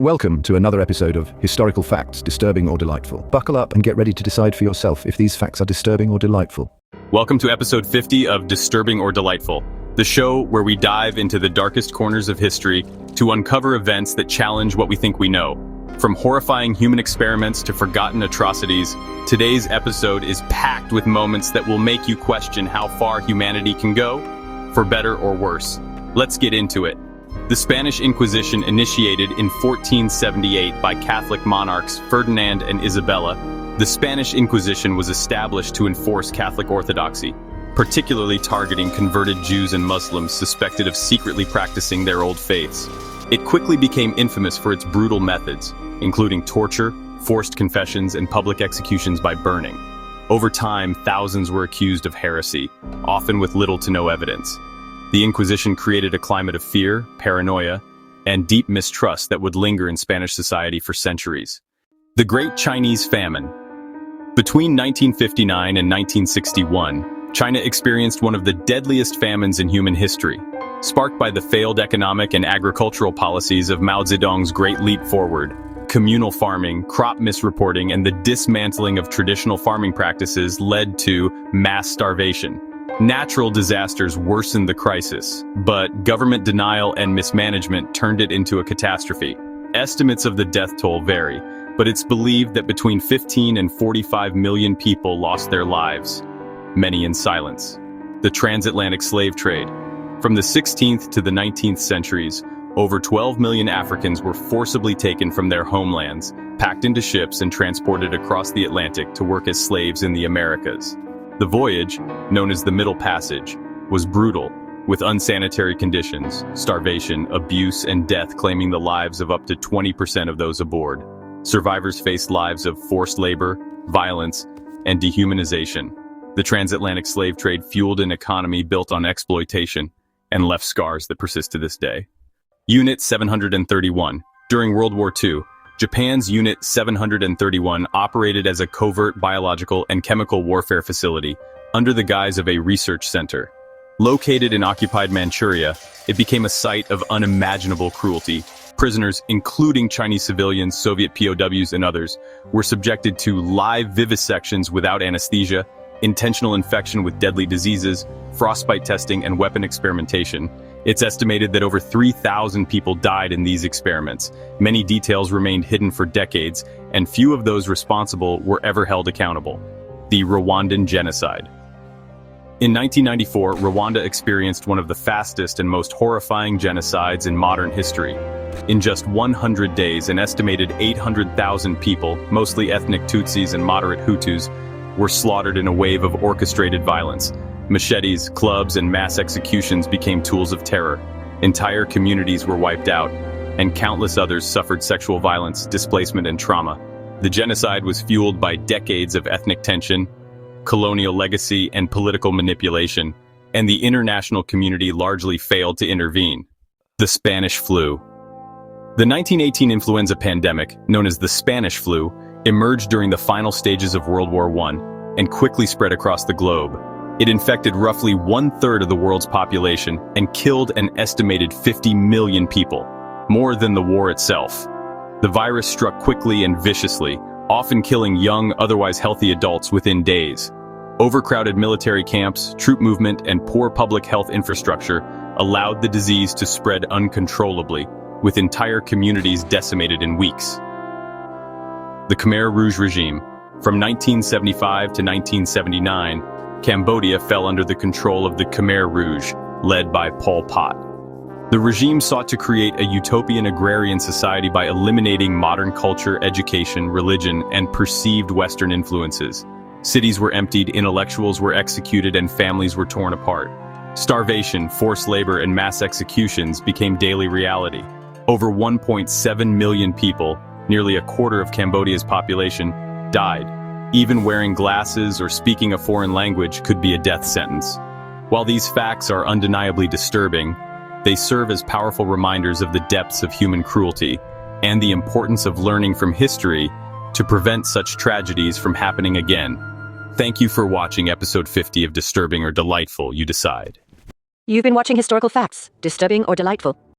Welcome to another episode of Historical Facts, Disturbing or Delightful. Buckle up and get ready to decide for yourself if these facts are disturbing or delightful. Welcome to episode 50 of Disturbing or Delightful, the show where we dive into the darkest corners of history to uncover events that challenge what we think we know. From horrifying human experiments to forgotten atrocities, today's episode is packed with moments that will make you question how far humanity can go, for better or worse. Let's get into it. The Spanish Inquisition, initiated in 1478 by Catholic monarchs Ferdinand and Isabella, the Spanish Inquisition was established to enforce Catholic orthodoxy, particularly targeting converted Jews and Muslims suspected of secretly practicing their old faiths. It quickly became infamous for its brutal methods, including torture, forced confessions, and public executions by burning. Over time, thousands were accused of heresy, often with little to no evidence. The Inquisition created a climate of fear, paranoia, and deep mistrust that would linger in Spanish society for centuries. The Great Chinese Famine. Between 1959 and 1961, China experienced one of the deadliest famines in human history, sparked by the failed economic and agricultural policies of Mao Zedong's Great Leap Forward. Communal farming, crop misreporting, and the dismantling of traditional farming practices led to mass starvation. Natural disasters worsened the crisis, but government denial and mismanagement turned it into a catastrophe. Estimates of the death toll vary, but it's believed that between 15 and 45 million people lost their lives, many in silence. The transatlantic slave trade. From the 16th to the 19th centuries, over 12 million Africans were forcibly taken from their homelands, packed into ships and transported across the Atlantic to work as slaves in the Americas. The voyage, known as the Middle Passage, was brutal, with unsanitary conditions, starvation, abuse, and death claiming the lives of up to 20% of those aboard. Survivors faced lives of forced labor, violence, and dehumanization. The transatlantic slave trade fueled an economy built on exploitation and left scars that persist to this day. Unit 731. During World War II, Japan's Unit 731 operated as a covert biological and chemical warfare facility under the guise of a research center. Located in occupied Manchuria, it became a site of unimaginable cruelty. Prisoners, including Chinese civilians, Soviet POWs, and others, were subjected to live vivisections without anesthesia, intentional infection with deadly diseases, frostbite testing, and weapon experimentation. It's estimated that over 3,000 people died in these experiments. Many details remained hidden for decades, and few of those responsible were ever held accountable. The Rwandan Genocide. In 1994, Rwanda experienced one of the fastest and most horrifying genocides in modern history. In just 100 days, an estimated 800,000 people, mostly ethnic Tutsis and moderate Hutus, were slaughtered in a wave of orchestrated violence. Machetes, clubs, and mass executions became tools of terror. Entire communities were wiped out, and countless others suffered sexual violence, displacement, and trauma. The genocide was fueled by decades of ethnic tension, colonial legacy, and political manipulation, and the international community largely failed to intervene. The Spanish flu. The 1918 influenza pandemic, known as the Spanish flu, emerged during the final stages of World War I and quickly spread across the globe. It infected roughly 1/3 of the world's population and killed an estimated 50 million people, more than the war itself. The virus struck quickly and viciously, often killing young, otherwise healthy adults within days. Overcrowded military camps, troop movement, and poor public health infrastructure allowed the disease to spread uncontrollably, with entire communities decimated in weeks. The Khmer Rouge regime. From 1975 to 1979, Cambodia fell under the control of the Khmer Rouge, led by Pol Pot. The regime sought to create a utopian agrarian society by eliminating modern culture, education, religion, and perceived Western influences. Cities were emptied, intellectuals were executed, and families were torn apart. Starvation, forced labor, and mass executions became daily reality. Over 1.7 million people, nearly a quarter of Cambodia's population, died. Even wearing glasses or speaking a foreign language could be a death sentence. While these facts are undeniably disturbing, they serve as powerful reminders of the depths of human cruelty and the importance of learning from history to prevent such tragedies from happening again. Thank you for watching episode 50 of Disturbing or Delightful, you decide. You've been watching Historical Facts, Disturbing or Delightful.